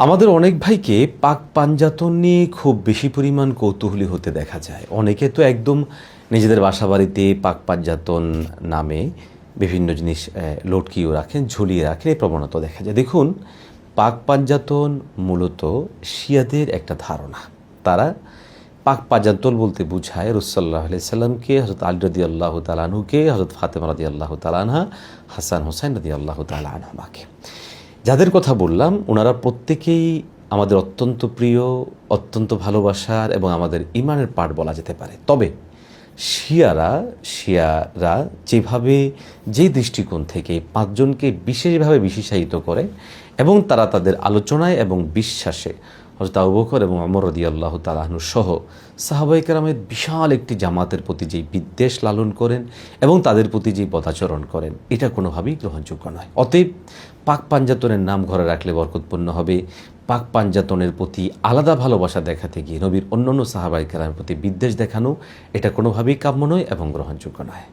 আমাদের অনেক ভাইকে পাক পাঞ্জাতন নিয়ে খুব বেশি পরিমাণ কৌতূহলী হতে দেখা যায়। অনেকে তো একদম নিজেদের বাসাবাড়িতে পাক পাঞ্জাতন নামে বিভিন্ন জিনিস লটকিয়েও রাখেন, ঝুলিয়ে রাখেন, এই প্রবণতা দেখা যায়। দেখুন, পাক পাঞ্জাতন মূলত শিয়াদের একটা ধারণা। তারা পাক পাঞ্জাতন বলতে বুঝায় রাসূলুল্লাহ সাল্লাল্লাহু আলাইহি সাল্লামকে, হযরত আলী রাদিয়াল্লাহু তাআলা আনহুকে, হযরত ফাতেমা রাদিয়াল্লাহু তাআলা আনহা, হাসান হোসাইন রাদিয়াল্লাহু তাআলা আনহুমাকে। যাদের কথা বললাম ওনারা প্রত্যেকেই আমাদের অত্যন্ত প্রিয়, অত্যন্ত ভালোবাসার এবং আমাদের ইমানের পার্ট বলা যেতে পারে। তবে শিয়ারা যেভাবে, যে দৃষ্টিকোণ থেকে পাঁচজনকে বিশেষভাবে বিশেষায়িত করে এবং তারা তাদের আলোচনায় এবং বিশ্বাসে হযরত আবু বকর এবং ওমর রাদিয়াল্লাহু তাআলা আনহু সহ সাহাবায়ে কেরামের বিশাল একটি জামাতের প্রতি যেই বিদ্বেষ লালন করেন এবং তাদের প্রতি যেই পদাচরণ করেন, এটা কোনোভাবেই গ্রহণযোগ্য নয়। অতএব পাক পাঞ্জাতনের নাম ঘরে রাখলে বরকতপূর্ণ হবে। পাক পাঞ্জাতনের প্রতি আলাদা ভালোবাসা দেখাতে গিয়ে নবীর অন্যান্য সাহাবায়ে কেরামের প্রতি বিদ্বেষ দেখানো, এটা কোনোভাবেই কাম্য নয় এবং গ্রহণযোগ্য নয়।